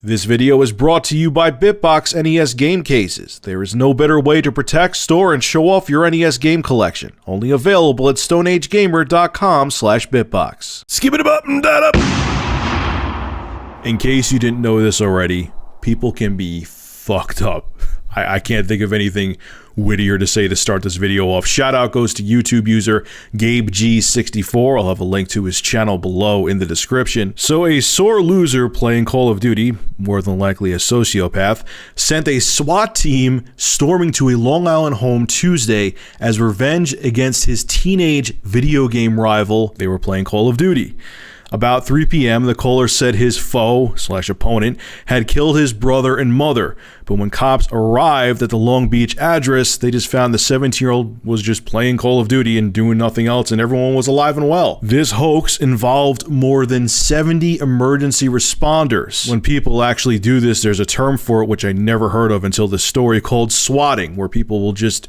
This video is brought to you by Bitbox NES game cases. There is no better way to protect, store, and show off your NES game collection. Only available at stoneagegamer.com/bitbox. Skip it up and that up. In case you didn't know this already, people can be fucked up. I can't think of anything wittier to say to start this video off. Shout out goes to YouTube user GabeG64. I'll have a link to his channel below in the description. So a sore loser playing Call of Duty, more than likely a sociopath, sent a SWAT team storming to a Long Island home Tuesday as revenge against his teenage video game rival. They were playing Call of Duty. About 3 p.m., the caller said his foe/opponent had killed his brother and mother, but when cops arrived at the Long Beach address, they just found the 17-year-old was just playing Call of Duty and doing nothing else, and everyone was alive and well. This hoax involved more than 70 emergency responders. When people actually do this, there's a term for it which I never heard of until this story, called swatting, where people will just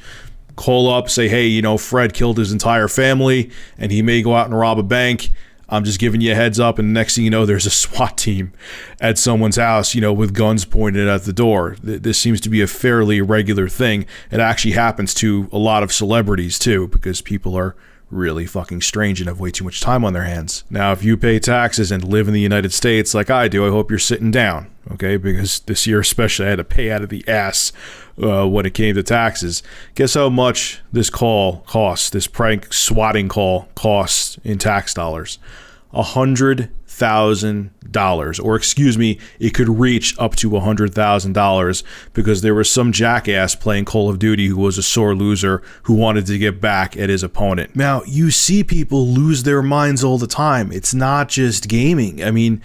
call up, say, hey, you know, Fred killed his entire family, and he may go out and rob a bank. I'm just giving you a heads up, and next thing you know, there's a SWAT team at someone's house, you know, with guns pointed at the door. This seems to be a fairly regular thing. It actually happens to a lot of celebrities, too, because people are really fucking strange and have way too much time on their hands. Now, if you pay taxes and live in the United States like I do, I hope you're sitting down, okay? Because this year especially, I had to pay out of the ass when it came to taxes. Guess how much this call costs, this prank swatting call costs in tax dollars? $100,000, or excuse me, it could reach up to $100,000 because there was some jackass playing Call of Duty who was a sore loser who wanted to get back at his opponent. Now, you see people lose their minds all the time. It's not just gaming. I mean,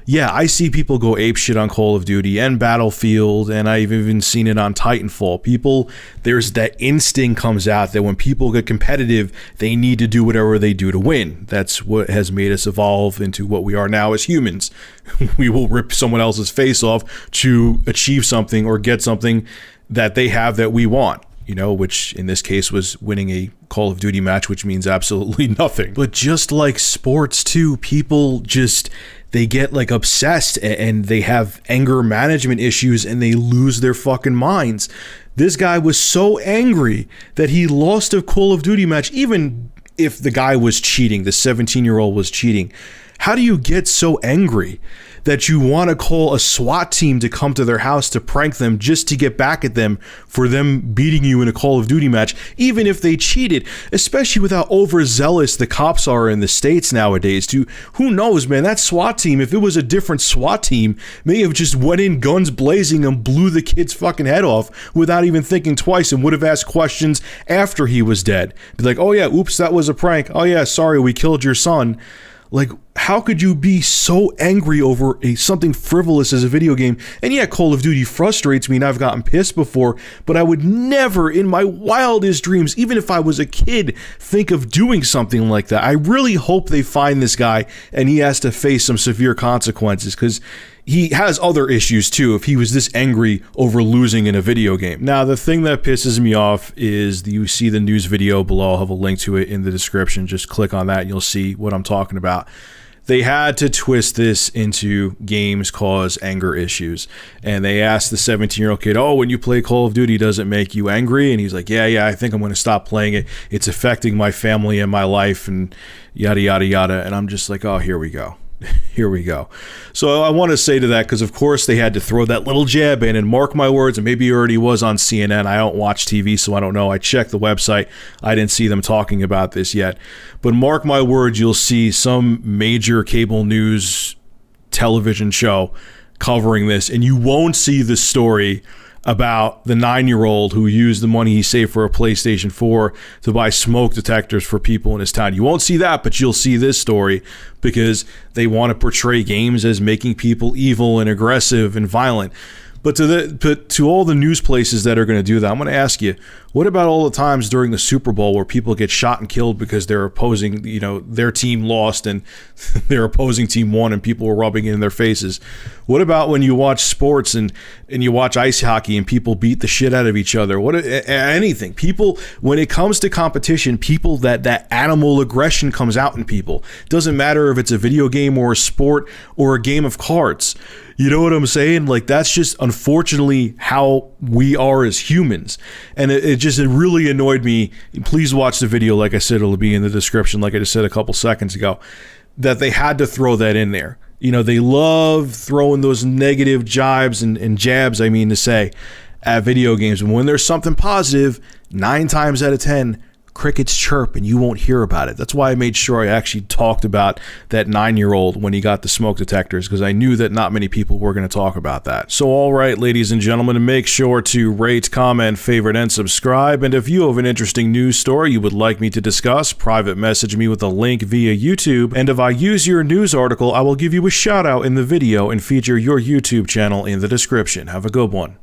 yeah, I see people go apeshit on Call of Duty and Battlefield, and I've even seen it on Titanfall. People, there's that instinct comes out that when people get competitive, they need to do whatever they do to win. That's what has made us evolve into what we are now as humans. We will rip someone else's face off to achieve something or get something that they have that we want. You know, which in this case was winning a Call of Duty match, which means absolutely nothing. But just like sports too, people just, they get like obsessed and they have anger management issues and they lose their fucking minds. This guy was so angry that he lost a Call of Duty match, even if the guy was cheating, the 17-year-old was cheating. How do you get so angry that you want to call a SWAT team to come to their house to prank them just to get back at them for them beating you in a Call of Duty match, even if they cheated, especially with how overzealous the cops are in the States nowadays? Who knows, man, that SWAT team, if it was a different SWAT team, may have just went in guns blazing and blew the kid's fucking head off without even thinking twice and would have asked questions after he was dead. Be like, oh yeah, oops, that was a prank. Oh yeah, sorry, we killed your son. Like, how could you be so angry over something frivolous as a video game? And yeah, Call of Duty frustrates me and I've gotten pissed before, but I would never in my wildest dreams, even if I was a kid, think of doing something like that. I really hope they find this guy and he has to face some severe consequences, because he has other issues too if he was this angry over losing in a video game. Now, the thing that pisses me off is you see the news video below. I'll have a link to it in the description. Just click on that and you'll see what I'm talking about. They had to twist this into games cause anger issues. And they asked the 17-year-old kid, oh, when you play Call of Duty, does it make you angry? And he's like, yeah, I think I'm going to stop playing it. It's affecting my family and my life and yada, yada, yada. And I'm just like, oh, here we go. Here we go. So I want to say to that, because of course they had to throw that little jab in, and mark my words, and maybe it already was on CNN. I don't watch TV, so I don't know. I checked the website. I didn't see them talking about this yet. But mark my words, you'll see some major cable news television show covering this, and you won't see the story about the 9-year-old who used the money he saved for a PlayStation 4 to buy smoke detectors for people in his town. You won't see that, but you'll see this story because they want to portray games as making people evil and aggressive and violent. But to all the news places that are going to do that, I'm going to ask you, what about all the times during the Super Bowl where people get shot and killed because their opposing, you know, their team lost and their opposing team won and people were rubbing it in their faces? What about when you watch sports and you watch ice hockey and people beat the shit out of each other? Anything. People, when it comes to competition, people, that animal aggression comes out in people. Doesn't matter if it's a video game or a sport or a game of cards. You know what I'm saying? Like, that's just unfortunately how we are as humans. And it really annoyed me. Please watch the video. Like I said, it'll be in the description, like I just said a couple seconds ago, that they had to throw that in there. You know, they love throwing those negative jibes and jabs, I mean to say, at video games. And when there's something positive, 9 times out of 10, crickets chirp and you won't hear about it. That's why I made sure I actually talked about that 9-year-old when he got the smoke detectors, because I knew that not many people were going to talk about that. So all right, ladies and gentlemen, make sure to rate, comment, favorite, and subscribe. And if you have an interesting news story you would like me to discuss, private message me with a link via YouTube. And if I use your news article, I will give you a shout out in the video and feature your YouTube channel in the description. Have a good one.